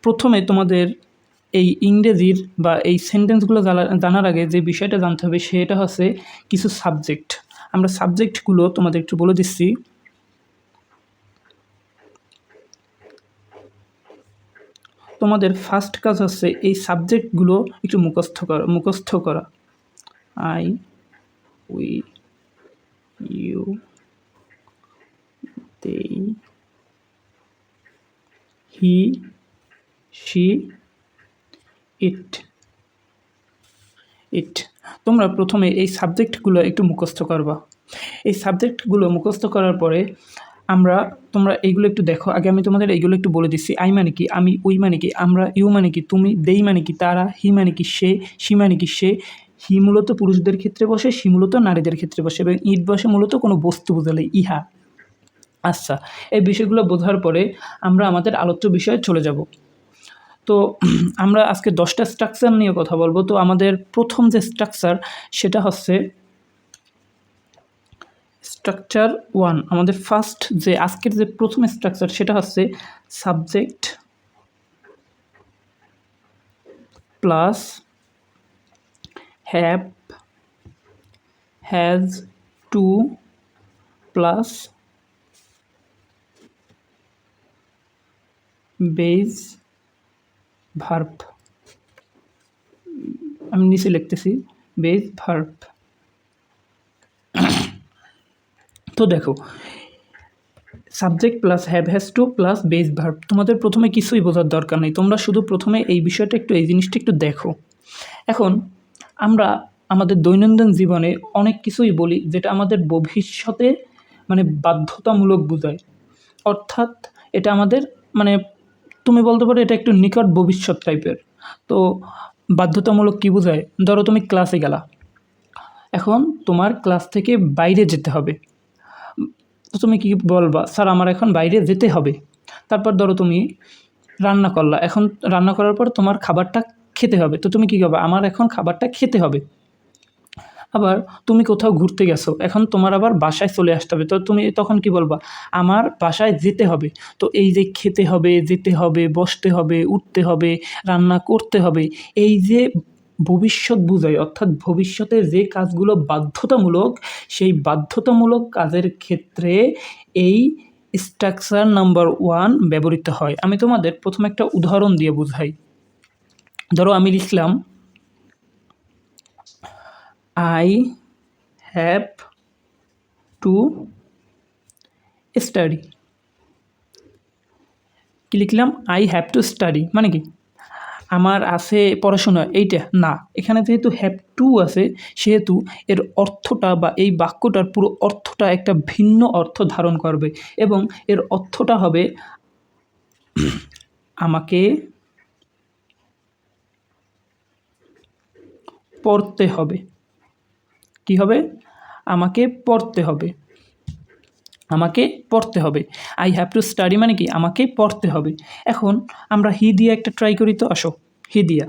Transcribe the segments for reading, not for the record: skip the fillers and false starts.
প্রথমে তোমাদের এই ইংরেজির বা এই সেন্টেন্সগুলো জানার আগে যে বিষয়টা জানতে হবে সেটা হচ্ছে কিছু সাবজেক্ট। আমরা সাবজেক্টগুলো তোমাদের একটু বলে দিচ্ছি। তোমাদের ফার্স্ট কাজ হচ্ছে এই সাবজেক্টগুলো একটু মুখস্থ করা। I, we, you, they, he, she, it. তোমরা প্রথমে এই সাবজেক্টগুলো একটু মুখস্থ করবা। এই সাবজেক্টগুলো মুখস্থ করার পরে তোমরা এইগুলো একটু দেখো। আগে আমি তোমাদের এইগুলো একটু বলে দিচ্ছি। আই মানে কি, আমি, উই মানে কি, আমরা, ইউ মানে কি, তুমি, দেই মানে কি, তারা, হি মানে কি, সে, শি মানে কি, সে। হি মূলত পুরুষদের ক্ষেত্রে বসে, শি মূলত নারীদের ক্ষেত্রে বসে, এবং ইট বসে মূলত কোনো বস্তু বোঝালে, ইহা। আচ্ছা, এই বিষয়গুলো বোঝার পরে আমরা আমাদের আলোচ্য বিষয়ে চলে যাব। তো আমরা আজকে 10টা স্ট্রাকচার নিয়ে কথা বলবো। তো আমাদের প্রথম যে স্ট্রাকচার সেটা হচ্ছে স্ট্রাকচার 1। আমাদের ফার্স্ট যে আজকের যে প্রথম স্ট্রাকচার সেটা হচ্ছে subject plus have, has, to plus base verb. আমি নিচে লিখতেছি বেজ ভার্ব। তো দেখো, subject plus have, has to plus base verb. তোমাদের প্রথমে কিছুই বোঝার দরকার নেই, তোমরা শুধু প্রথমে এই বিষয়টা একটু, এই জিনিসটা একটু দেখো। এখন আমরা আমাদের দৈনন্দিন জীবনে অনেক কিছুই বলি যেটা আমাদের ভবিষ্যতে মানে বাধ্যতামূলক বোঝায়। অর্থাৎ এটা আমাদের মানে তুমি বলতে পারো এটা একটু নিকট ভবিষ্যৎ টাইপের। তো বাধ্যতামূলক কী বোঝায়? ধরো তুমি ক্লাসে গেলা, এখন তোমার ক্লাস থেকে বাইরে যেতে হবে। তো তুমি কি বলবা? স্যার আমার এখন বাইরে যেতে হবে। তারপর ধরো তুমি রান্না করলা, এখন রান্না করার পর তোমার খাবারটা খেতে হবে। তো তুমি কী করবা? আমার এখন খাবারটা খেতে হবে। আবার তুমি কোথাও ঘুরতে গেছো, এখন তোমার আবার বাসায় চলে আসতে হবে। তো তুমি তখন কি বলবা? আমার বাসায় যেতে হবে। তো এই যে খেতে হবে, যেতে হবে, বসতে হবে, উঠতে হবে, রান্না করতে হবে, এই যে ভবিষ্যৎ বোঝায়, অর্থাৎ ভবিষ্যতের যে কাজগুলো বাধ্যতামূলক, সেই বাধ্যতামূলক কাজের ক্ষেত্রে এই স্ট্রাকচার নাম্বার 1 ব্যবহৃত হয়। আমি তোমাদের প্রথমে একটা উদাহরণ দিয়ে বুঝাই। ধরো আমি লিখলাম I have to study। কি লিখলাম? I have to study মানে কি? আমার আছে পড়াশোনা, এইটা না। এখানে যেহেতু হ্যাভ টু আছে সেহেতু এর অর্থটা বা এই বাক্যটার পুরো অর্থটা একটা ভিন্ন অর্থ ধারণ করবে, এবং এর অর্থটা হবে আমাকে পড়তে হবে। কি হবে? আমাকে পড়তে হবে। আমাকে পড়তে হবে। আই হ্যাভ টু স্টাডি মানে কি? আমাকে পড়তে হবে। এখন আমরা হি দিয়ে একটা ট্রাই করি তো, আসো হি দিয়া।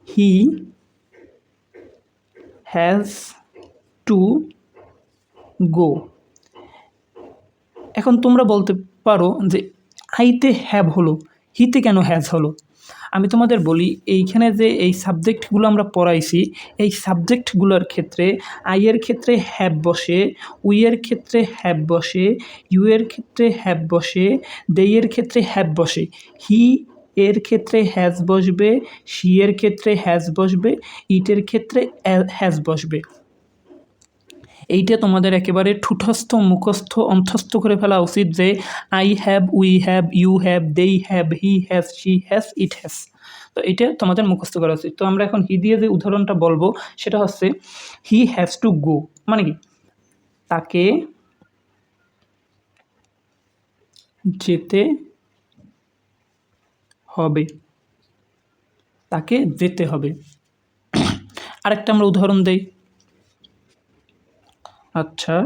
He has to go. এখন তোমরা বলতে পারো যে আইতে হ্যাভ হলো, হিতে কেন হ্যাজ হলো? আমি তোমাদের বলি, এইখানে যে এই সাবজেক্টগুলো আমরা পড়াইছি, এই সাবজেক্টগুলোর ক্ষেত্রে আইয়ের ক্ষেত্রে হ্যাভ বসে, উইয়ের ক্ষেত্রে হ্যাভ বসে, ইউয়ের ক্ষেত্রে হ্যাভ বসে, দেইয়ের ক্ষেত্রে হ্যাভ বসে, হি এর ক্ষেত্রে হ্যাজ বসবে, শি এর ক্ষেত্রে হ্যাজ বসবে, ইটের ক্ষেত্রে হ্যাজ বসবে। এইটা তোমাদের একেবারে ঠুঠস্থ, মুখস্থ, অন্থস্থ করে ফেলা উচিত যে I have, we have, you have, they have, he has, she has, it has. তো এটা তোমাদের মুখস্থ করা উচিত। তো আমরা এখন হি দিয়ে যে উদাহরণটা বলবো সেটা হচ্ছে হি হ্যাজ টু গো মানে কি? তাকে যেতে হবে। তাকে যেতে হবে। আরেকটা আমরা উদাহরণ দেই। আচ্ছা,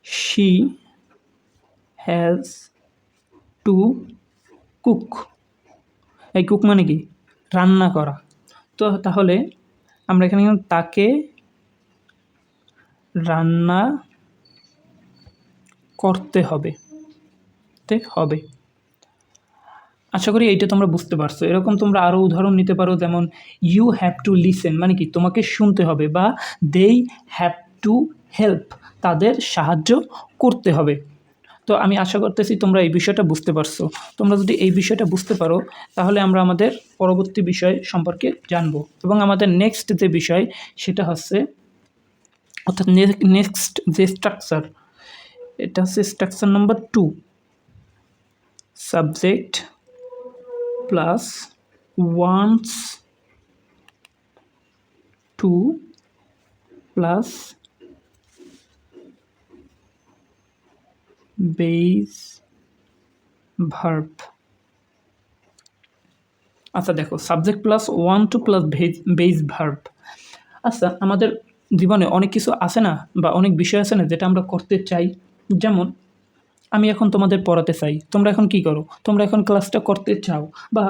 শি হ্যাজ টু কুক। এই কুক মানে কি? রান্না করা। তো তাহলে আমরা এখানে তাকে রান্না করতে হবে। রাখতে হবে। আশা করি এইটা তোমরা বুঝতে পারছো। এরকম তোমরা আরও উদাহরণ নিতে পারো, যেমন ইউ হ্যাভ টু লিসেন মানে কি তোমাকে শুনতে হবে, বা দেই হ্যাভ টু হেল্প তাদের সাহায্য করতে হবে। তো আমি আশা করতেছি তোমরা এই বিষয়টা বুঝতে পারছো। তোমরা যদি এই বিষয়টা বুঝতে পারো তাহলে আমরা আমাদের পরবর্তী বিষয় সম্পর্কে জানবো, এবং আমাদের নেক্সট যে বিষয় সেটা হচ্ছে, অর্থাৎ নেক্সট যে স্ট্রাকচার, এটা হচ্ছে structure number 2, subject plus wants to plus base verb. আচ্ছা দেখো, subject plus want to plus base verb. আচ্ছা, আমাদের জীবনে অনেক কিছু আছে না, বা অনেক বিষয় আছে না যেটা আমরা করতে চাই। যেমন আমি এখন তোমাদের পড়াতে চাই, তোমরা এখন কি করো? তোমরা এখন ক্লাসটা করতে চাও। বা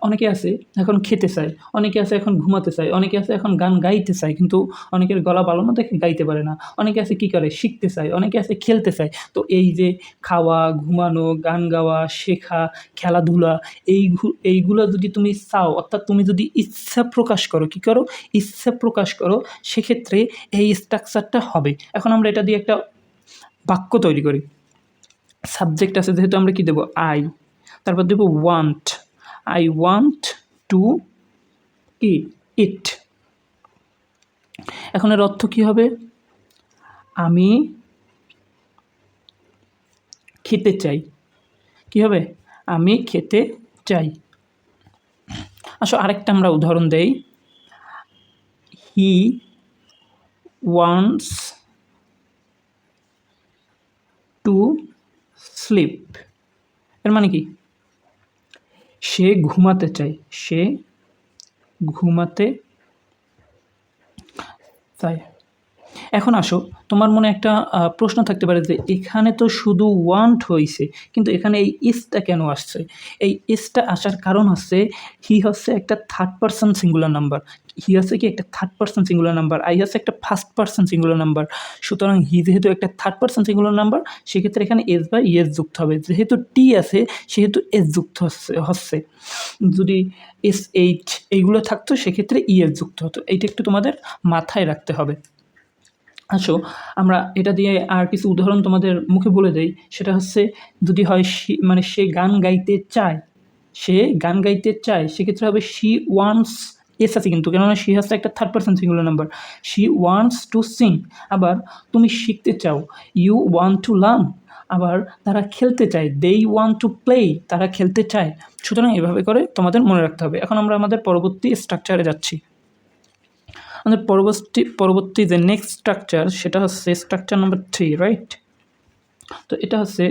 অনেকে আছে এখন খেতে চায়, অনেকে আছে এখন ঘুমাতে চায়, অনেকে আছে এখন গান গাইতে চায়, কিন্তু অনেকের গলা ভালো না দেখে গাইতে পারে না। অনেকে আছে কী করে, শিখতে চায়, অনেকে আছে খেলতে চায়। তো এই যে খাওয়া, ঘুমানো, গান গাওয়া, শেখা, খেলাধুলা, এইগুলো যদি তুমি চাও, অর্থাৎ তুমি যদি ইচ্ছা প্রকাশ করো, কী করো, ইচ্ছা প্রকাশ করো, সেক্ষেত্রে এই স্ট্রাকচারটা হবে। এখন আমরা এটা দিয়ে একটা বাক্য তৈরি করি। সাবজেক্ট আছে যেহেতু আমরা কি দেবো, আই, তারপর দেবো ওয়ান্ট, আই ওয়ান্ট টু কি ইট। এখন এর অর্থ কী হবে? আমি খেতে চাই। কী হবে? আমি খেতে চাই। আসো আরেকটা আমরা উদাহরণ দেই, হি ওয়ান্টস টু স্লিপ। এর মানে কি? সে ঘুমাতে চায়, সে ঘুমাতে চায়। এখন আসো, তোমার মনে একটা প্রশ্ন থাকতে পারে যে এখানে তো শুধু ওয়ান্ট হইছে, কিন্তু এখানে এই ইসটা কেন আসছে? এই ইসটা আসার কারণ হচ্ছে, হি হচ্ছে একটা থার্ড পারসন সিঙ্গুলার নাম্বার, হি হচ্ছে কি একটা third person singular number, I হচ্ছে একটা ফার্স্ট পারসন সিঙ্গুলার নাম্বার। সুতরাং হি যেহেতু একটা থার্ড পারসন সিঙ্গুলার নাম্বার, সেক্ষেত্রে এখানে এস বা ইএস যুক্ত হবে। যেহেতু টি আছে সেহেতু এস যুক্ত হচ্ছে। যদি এস এইচ এইগুলো থাকতো সেক্ষেত্রে ইএস যুক্ত হতো। এইটা একটু তোমাদের মাথায় রাখতে হবে। আসো আমরা এটা দিয়ে আর কিছু উদাহরণ তোমাদের মুখে বলে দেই। সেটা হচ্ছে, যদি হয় মানে সে গান গাইতে চায়, সে গান গাইতে চায়, সেক্ষেত্রে হবে শি ওয়ান্টস, এস আছে কিন্তু, কেননা শি হচ্ছে একটা third person singular number, she wants to Singh. আবার তুমি শিখতে চাও, ইউ ওয়ান্ট টু লার্ন। আবার তারা খেলতে চায়, দেই ওয়ান্ট টু প্লে, তারা খেলতে চায়। সুতরাং এভাবে করে তোমাদের মনে রাখতে হবে। এখন আমরা আমাদের পরবর্তী স্ট্রাকচারে যাচ্ছি। আমাদের পরবর্তী যে নেক্সট স্ট্রাকচার, সেটা হচ্ছে স্ট্রাকচার নাম্বার 3, রাইট? তো এটা হচ্ছে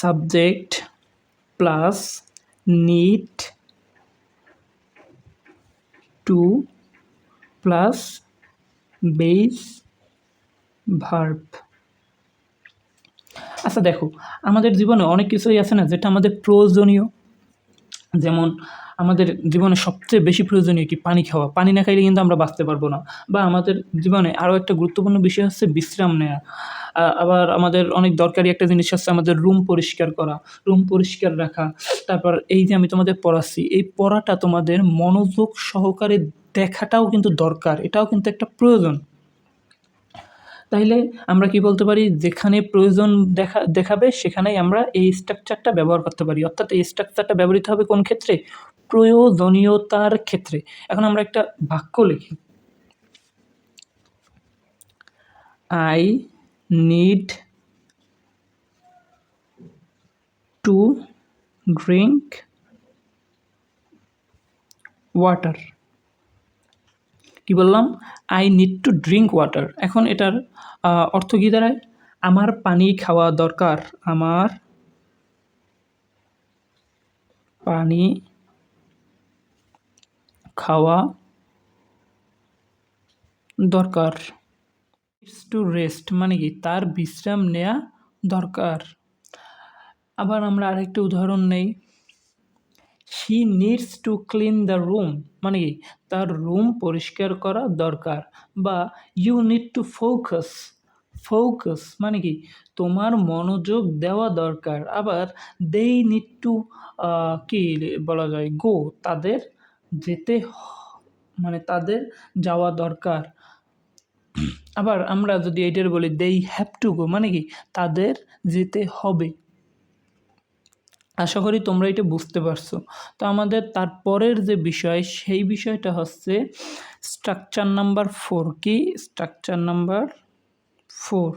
subject plus need to plus base verb. আচ্ছা দেখো, আমাদের জীবনে অনেক কিছুই আছে না যেটা আমাদের প্রয়োজনীয়। যেমন আমাদের জীবনে সবচেয়ে বেশি প্রয়োজনীয় কি? পানি খাওয়া। পানি না খাইলে কিন্তু আমরা বাঁচতে পারবো না। বা আমাদের জীবনে আরও একটা গুরুত্বপূর্ণ বিষয় হচ্ছে বিশ্রাম নেওয়া। আবার আমাদের অনেক দরকারি একটা জিনিস হচ্ছে আমাদের রুম পরিষ্কার করা, রুম পরিষ্কার রাখা। তারপর এই যে আমি তোমাদের পড়াচ্ছি, এই পড়াটা তোমাদের মনোযোগ সহকারে দেখাটাও কিন্তু দরকার, এটাও কিন্তু একটা প্রয়োজন। তাইলে আমরা কি বলতে পারি, যেখানে প্রয়োজন দেখাবে সেখানেই আমরা এই স্ট্রাকচারটা ব্যবহার করতে পারি। অর্থাৎ এই স্ট্রাকচারটা ব্যবহৃত হবে কোন ক্ষেত্রে? প্রয়োজনীয়তার ক্ষেত্রে। এখন আমরা একটা বাক্য লিখি, I need to drink water. কি বললাম? I need to drink water. এখন এটার অর্থ কী দাঁড়ায়? আমার পানি খাওয়া দরকার, আমার পানি খাওয়া দরকার। ইটস টু রেস্ট মানে কি? তার বিশ্রাম নেওয়া দরকার। আবার আমরা আরেকটা উদাহরণ নেই, she needs to clean the room মানে কি? তার রুম পরিষ্কার করা দরকার। বা you need to focus, focus মানে কি তোমার মনোযোগ দেওয়া দরকার। আবার দেই নিড টু কি বলা যায় গো, তাদের যেতে মানে তাদের যাওয়া দরকার। আবার আমরা যদি এইটার বলি দেই হ্যাভ টু গো মানে কি তাদের যেতে হবে। আশা করি তোমরা এটা বুঝতে পারছো। তো আমাদের তারপরের যে বিষয় সেই বিষয়টা হচ্ছে স্ট্রাকচার নাম্বার 4। কি স্ট্রাকচার নাম্বার 4?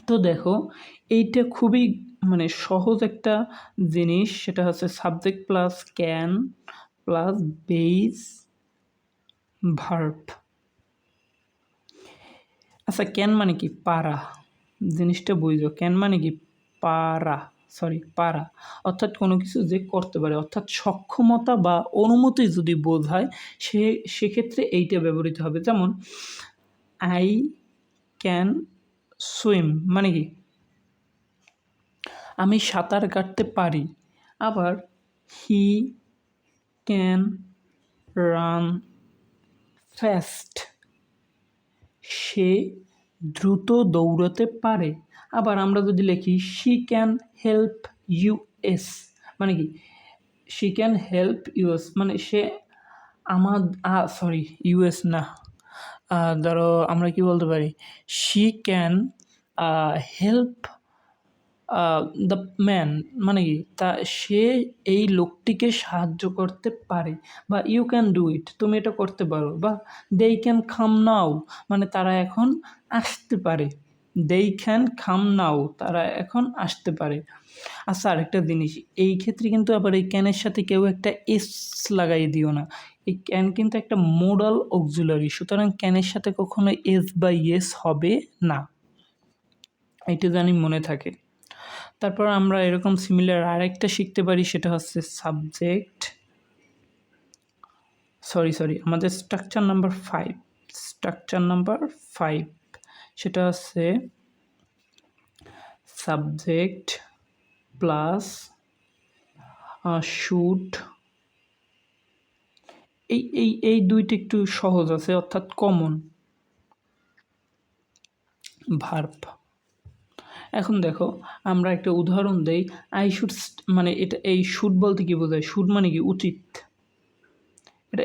তো দেখো এইটা খুবই মানে সহজ একটা জিনিস, সেটা হচ্ছে subject plus can plus base verb. আচ্ছা ক্যান মানে কি পারা, জিনিসটা বুঝো। ক্যান মানে কি পারা, পারা অর্থাৎ কোনো কিছু যে করতে পারে, অর্থাৎ সক্ষমতা বা অনুমতি যদি বোঝায় সেক্ষেত্রে এইটা ব্যবহৃত হবে। যেমন আই ক্যান সুইম মানে কি আমি সাঁতার কাটতে পারি। আবার হি ক্যান রান ফাস্ট, সে দ্রুত দৌড়াতে পারে। আবার আমরা যদি লিখি শি ক্যান হেল্প ইউএস মানে কি শি ক্যান হেল্প ইউএস মানে সে আমার ইউএস না, ধরো আমরা কি বলতে পারি she can help the man মানে কি সে এই লোকটিকে সাহায্য করতে পারে। বা ইউ ক্যান ডু ইট তুমি এটা করতে পারো। বা দেই ক্যান খাম নাও মানে তারা এখন আসতে পারে। দেই ক্যান খাম নাও তারা এখন আসতে পারে। আচ্ছা আরেকটা জিনিস, এই ক্ষেত্রে কিন্তু আবার এই ক্যানের সাথে কেউ একটা এস লাগাই দিও না। এই ক্যান কিন্তু একটা মোডাল অক্সিলারি, সুতরাং ক্যানের সাথে কখনো এস বা ইয়েস হবে না, এটা জানি মনে থাকে। তারপর আমরা এরকম সিমিলার আরেকটা শিখতে পারি, সেটা হচ্ছে সাবজেক্ট আমাদের স্ট্রাকচার নাম্বার 5 সেটা হচ্ছে সাবজেক্ট প্লাস শুড। এই দুইটা একটু সহজ আছে, অর্থাৎ কমন ভার্ব। এখন দেখো আমরা একটা উদাহরণ দেই। আই শুড মানে এই শুড বলতে কি বোঝায়? শুড মানে কি উচিত।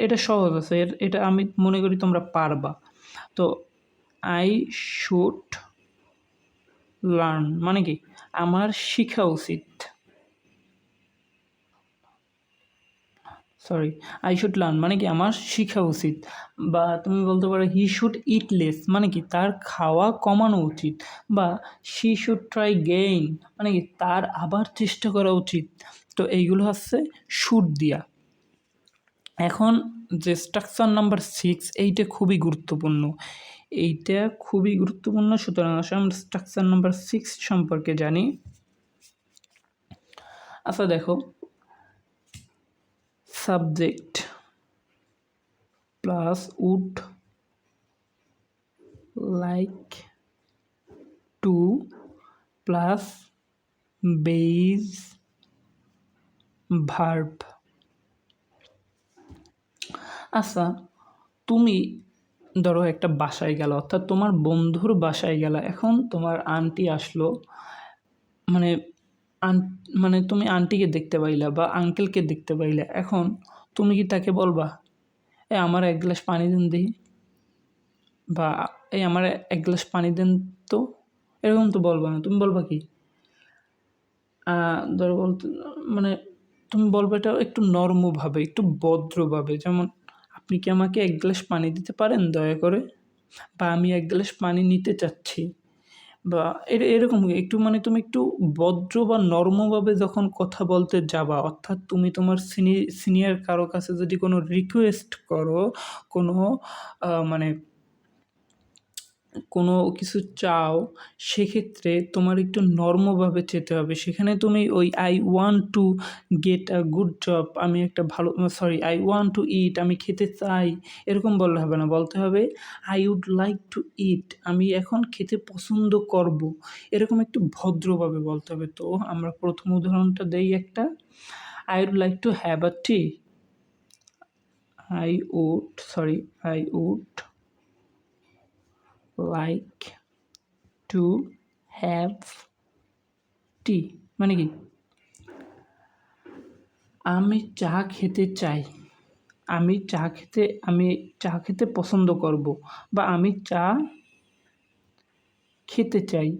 এটা সহজ আছে, এটা আমি মনে করি তোমরা পারবা। তো আই শুড লার্ন মানে কি আমার শেখা উচিত। আই শুড লার্ন মানে কি আমার শেখা উচিত। বা তুমি বলতে পারো হি শুড ইট লেস মানে কি তার খাওয়া কমানো উচিত। বা শি শুড ট্রাই গেইন মানে কি তার আবার চেষ্টা করা উচিত। তো এইগুলো হচ্ছে শুড দিয়া। এখন যে স্ট্রাকচার নাম্বার 6 এইটা খুবই গুরুত্বপূর্ণ, সুতরাং আসলে আমরা স্ট্রাকচার নাম্বার 6 সম্পর্কে জানি। আচ্ছা দেখো subject plus would like to plus base verb. আচ্ছা তুমি ধরো একটা বাসায় গেল, অর্থাৎ তোমার বন্ধুর বাসায় গেলা। এখন তোমার আন্টি আসলো মানে মানে তুমি আন্টিকে দেখতে পাইলা বা আঙ্কেলকে দেখতে পাইলা। এখন তুমি কি তাকে বলবা আমার এক গ্লাস পানি দেন দিই, বা আমার এক গ্লাস পানি দেন তো, এরকম তো বলবা না। তুমি বলবা কি ধরো বলতে মানে তুমি বলবে এটা একটু নর্মভাবে, একটু ভদ্রভাবে। যেমন আপনি কি আমাকে এক গ্লাস পানি দিতে পারেন দয়া করে, বা আমি এক গ্লাস পানি নিতে চাচ্ছি। বা এরকম একটু মানে তুমি একটু ভদ্র বা নরমভাবে যখন কথা বলতে যাবা, অর্থাৎ তুমি তোমার সিনিয়র কারো কাছে যদি কোনো রিকোয়েস্ট করো, কোনো মানে কোনো কিছু চাও, সেক্ষেত্রে তোমার একটু নরমভাবে চেতে হবে। সেখানে তুমি ওই I want to get a good job, আমি একটা ভালো আই ওয়ান্ট টু ইট, আমি খেতে চাই, এরকম বললে হবে না। বলতে হবে আই উড লাইক টু ইট, আমি এখন খেতে পছন্দ করব। এরকম একটু ভদ্রভাবে বলতে হবে। তো আমরা প্রথম উদাহরণটা দেই একটা, I would like to have a tea. I would like to have tea মানে কি আমি চা খেতে চাই, আমি চা খেতে পছন্দ করব, বা আমি চা খেতে চাই।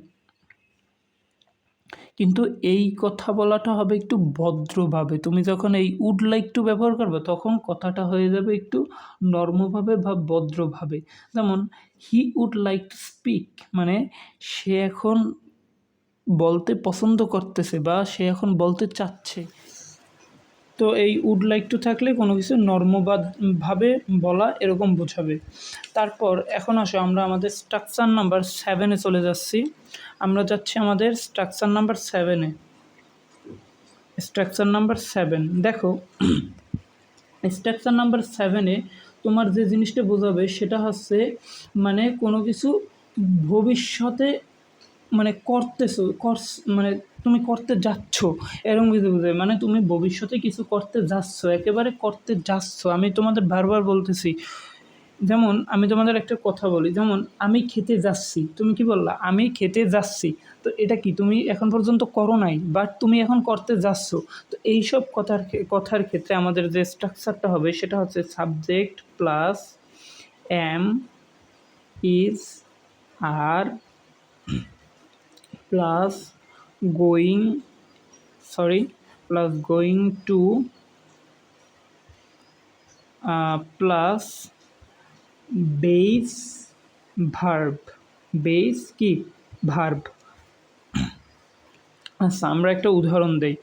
কিন্তু এই কথা বলাটা হবে একটু ভদ্রভাবে। তুমি যখন এই উড লাইক টু ব্যবহার করবে তখন কথাটা হয়ে যাবে একটু নর্মভাবে বা ভদ্রভাবে। যেমন he would like to speak, মানে সে এখন বলতে পছন্দ করতেছে বা সে এখন বলতে চাচ্ছে। তো এই উড লাইক টু থাকলে কোনো কিছু ভাবে বলা এরকম বোঝাবে। তারপর এখন আসো আমরা আমাদের স্ট্রাকচার নাম্বার 7-এ চলে যাচ্ছি। আমরা যাচ্ছি আমাদের স্ট্রাকচার নাম্বার 7-এ। স্ট্রাকচার নাম্বার 7 দেখো, স্ট্রাকচার নাম্বার 7-এ তোমার যে জিনিসটা বোঝাবে সেটা হচ্ছে মানে কোনো কিছু ভবিষ্যতে মানে মানে তুমি করতে যাচ্ছ এরকম কিছু বোঝায়। মানে তুমি ভবিষ্যতে কিছু করতে যাচ্ছ, একেবারে করতে যাচ্ছ। আমি তোমাদের বারবার বলতেছি, যেমন আমি তোমাদের একটা কথা বলি, যেমন আমি খেতে যাচ্ছি, তুমি কি বললা আমি খেতে যাচ্ছি, তো এটা কি তুমি এখন পর্যন্ত করো নাই, বাট তুমি এখন করতে যাচ্ছ। তো এইসব কথার ক্ষেত্রে আমাদের যে স্ট্রাকচারটা হবে সেটা হচ্ছে subject plus am, is, are plus going plus going to plus base verb, base কি ভার্ব। আচ্ছা আমরা একটা উদাহরণ দেই,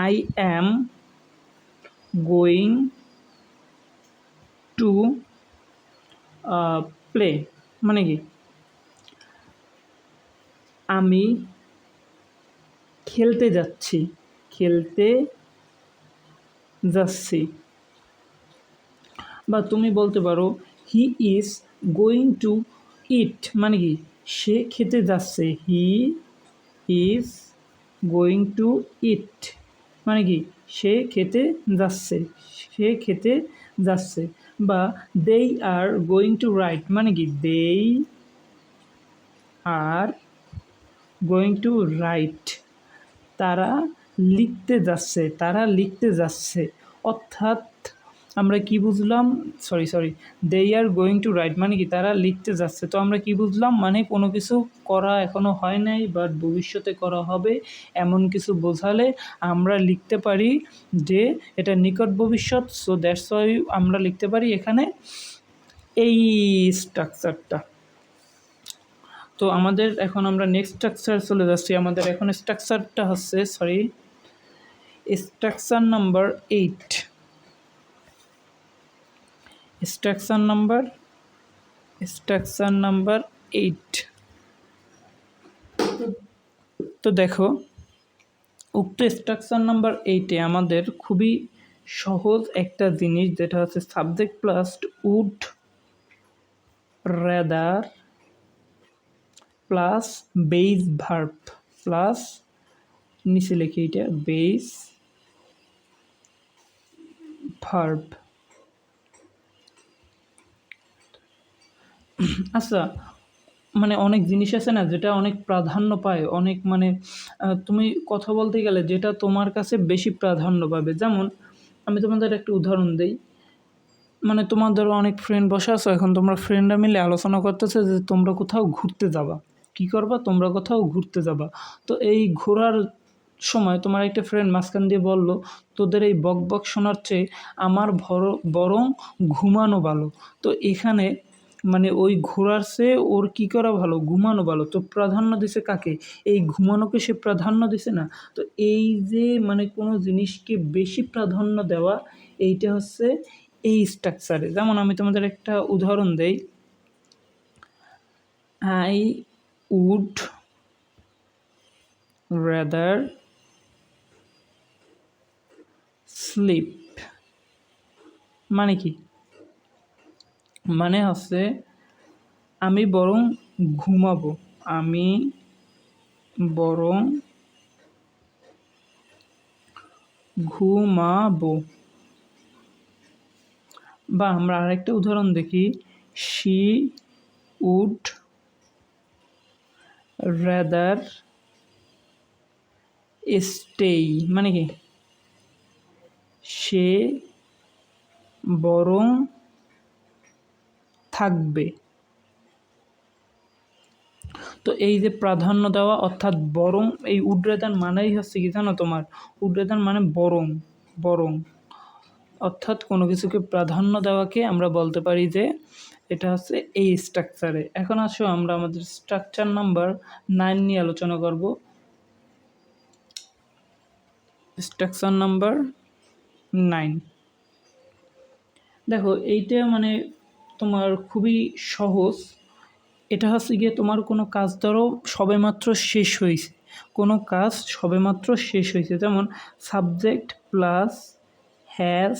I am going to play, মানে কি আমি খেলতে যাচ্ছি, খেলতে যাচ্ছি। বা তুমি বলতে পারো হি ইজ গোয়িং টু ইট, মানে কি সে খেতে যাচ্ছে, হি ইজ গোয়িং টু ইট, মানে কি সে খেতে যাচ্ছে, সে খেতে যাচ্ছে। বা দেই আর গোয়িং টু রাইট, মানে কি দেই আর গোয়িং টু রাইট, তারা লিখতে যাচ্ছে। অর্থাৎ আমরা কি বুঝলাম, sorry they are going to write মানে কি তারা লিখতে যাচ্ছে। তো আমরা কি বুঝলাম, মানে কোনো কিছু করা এখনো হয় নাই বাট ভবিষ্যতে করা হবে এমন কিছু বোঝালে আমরা লিখতে পারি যে এটা নিকট ভবিষ্যৎ। সো দ্যাটস ওয়াই আমরা লিখতে পারি এখানে এই স্ট্রাকচারটা। তো আমাদের এখন আমরা নেক্সট স্ট্রাকচার চলে যাচ্ছি। আমাদের এখন স্ট্রাকচারটা হচ্ছে স্ট্রাকচার নাম্বার 8। Structure number 8। তো দেখো, উক্ত স্ট্রাকচার নাম্বার 8-এ আমাদের খুবই সহজ একটা জিনিস, যেটা হচ্ছে subject plus would, rather plus base verb plus নিচে লিখি এটা বেস ভার্ব। আচ্ছা, মানে অনেক জিনিস আছে না যেটা অনেক প্রাধান্য পায়, অনেক মানে তুমি কথা বলতে গেলে যেটা তোমার কাছে বেশি প্রাধান্য পাবে। যেমন আমি তোমাদের একটা উদাহরণ দিই, মানে তোমাদের অনেক ফ্রেন্ড বসে আছো, এখন তোমরা ফ্রেন্ডরা মিলে আলোচনা করতেছে যে তোমরা কোথাও ঘুরতে যাবা, কি করবা তোমরা কোথাও ঘুরতে যাবা। তো এই ঘোরার সময় তোমার একটা ফ্রেন্ড মাঝখান দিয়ে বলল, তোদের এই বক শোনার চেয়ে আমার বরং ঘুমানো ভালো। তো এখানে মানে ওই ঘোরার চেয়ে ওর কী করা ভালো, ঘুমানো ভালো। তো প্রাধান্য দিছে কাকে, এই ঘুমানোকে সে প্রাধান্য দিছে না। তো এই যে মানে কোনো জিনিসকে বেশি প্রাধান্য দেওয়া, এইটা হচ্ছে এই স্ট্রাকচারে। যেমন আমি তোমাদের একটা উদাহরণ দেই, আই উড রাদার স্লিপ, মানে কি মানে হচ্ছে আমি বরং ঘুমাবো, আমি বরং ঘুমাবো। বা আমরা আরেকটা উদাহরণ দেখি, শি উড রাদার স্টেই মানে কি, সে বরং থাকবে। তো এই যে প্রাধান্য দেওয়া অর্থাৎ বরং, এই উড রেদার মানেই হচ্ছে কি জানো তোমার, উড রেদার মানে বরং, বরং অর্থাৎ কোনো কিছুকে প্রাধান্য দেওয়াকে আমরা বলতে পারি যে এটা হচ্ছে এই স্ট্রাকচারে। এখন আসো আমরা আমাদের স্ট্রাকচার নাম্বার 9 নিয়ে আলোচনা করব। স্ট্রাকচার নাম্বার 9 দেখো, এইটা মানে তোমার খুবই সহজ। এটা হচ্ছে গিয়ে তোমার কোনো কাজ ধরো সবেমাত্র শেষ হয়েছে, কোনো কাজ সবেমাত্র শেষ হয়েছে, যেমন subject plus has,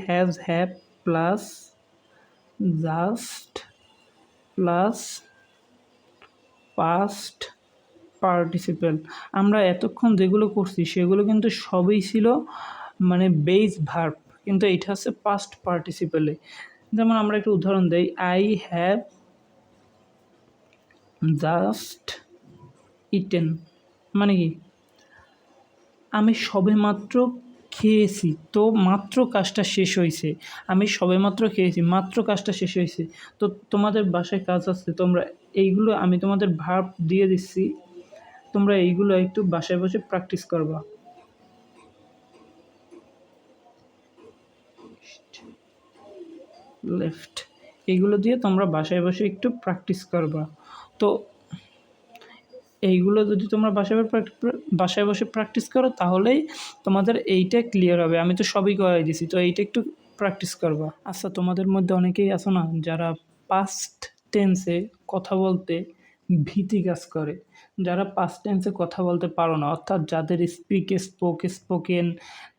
has have plus just plus past participle. আমরা এতক্ষণ যেগুলো করছি সেগুলো কিন্তু সবই ছিল মানে বেস ভার্ব, কিন্তু এটা হচ্ছে পাস্ট পার্টিসিপেলে। যেমন আমরা একটা উদাহরণ দেই, আই হ্যাভ জাস্ট ইটেন মানে কি, আমি সবেমাত্র খেয়েছি, তো মাত্র কাজটা শেষ হয়েছে, আমি সবেমাত্র খেয়েছি, মাত্র কাজটা শেষ হয়েছে। তো তোমাদের বাসায় কাজ আছে, তোমরা এইগুলো আমি তোমাদের ভার্ব দিয়ে দিচ্ছি, তোমরা এইগুলো একটু বাসায় বসে প্র্যাকটিস করবা। লেফট, এইগুলো দিয়ে তোমরা বাসায় বসে একটু প্র্যাকটিস করবা। তো এইগুলো যদি তোমরা বাসায় বসে প্র্যাকটিস করো তাহলেই তোমাদের এইটা ক্লিয়ার হবে। আমি তো সবই করাই দিছি, তো এইটা একটু প্র্যাকটিস করবা। আচ্ছা, তোমাদের মধ্যে অনেকেই আছো না যারা পাস্ট টেন্সে কথা বলতে ভীতি কাজ করে, যারা পাস্ট টেন্সে কথা বলতে পারো না, অর্থাৎ যাদের স্পোকেন,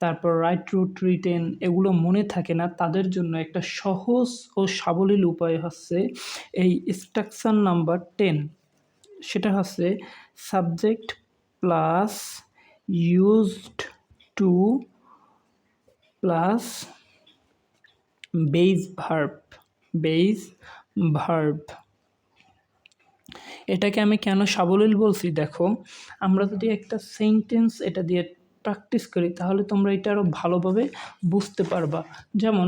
তারপর রাইট রুট রিটেন এগুলো মনে থাকে না, তাদের জন্য একটা সহজ ও সাবলীল উপায় হচ্ছে এই স্ট্রাকচার নাম্বার 10। সেটা হচ্ছে subject plus used to plus base verb. এটাকে আমি কেন সাবলীল বলছি দেখো, আমরা যদি একটা সেন্টেন্স এটা দিয়ে প্র্যাকটিস করি তাহলে তোমরা এটা আরও ভালোভাবে বুঝতে পারবা। যেমন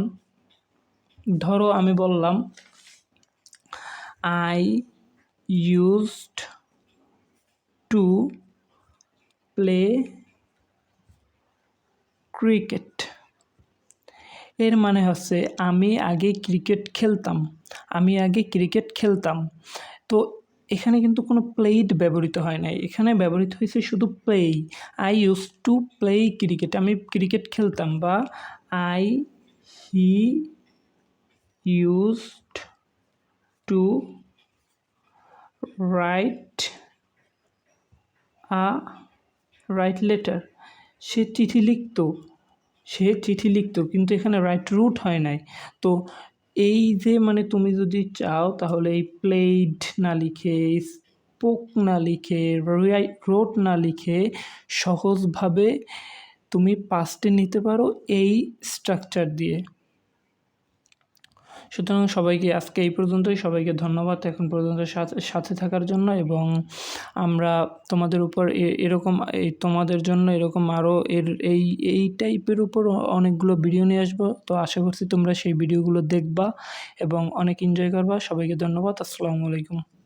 ধরো আমি বললাম I used to play cricket. এর মানে হচ্ছে আমি আগে ক্রিকেট খেলতাম। তো এখানে কিন্তু কোনো প্লেইড ব্যবহৃত হয় নাই, এখানে ব্যবহৃত হয়েছে শুধু প্লেই। I use to play cricket, আমি ক্রিকেট খেলতাম, বা he used to write letter, সে চিঠি লিখতো, কিন্তু এখানে রাইট রুট হয় নাই। তো এই যে মানে তুমি যদি চাও তাহলে এই প্লেড না লিখে, স্পোক না লিখে, রোট না লিখে সহজভাবে তুমি পাস্টে নিতে পারো এই স্ট্রাকচার দিয়ে। সুতরাং সবাইকে আজকে এই পর্যন্তই, সবাইকে ধন্যবাদ এখন পর্যন্ত সাথে থাকার জন্য, এবং আমরা তোমাদের উপর এরকম তোমাদের জন্য এরকম আরও এই টাইপের উপর অনেকগুলো ভিডিও নিয়ে আসবো। তো আশা করছি তোমরা সেই ভিডিওগুলো দেখবা এবং অনেক এনজয় করবা। সবাইকে ধন্যবাদ। আসসালামু আলাইকুম।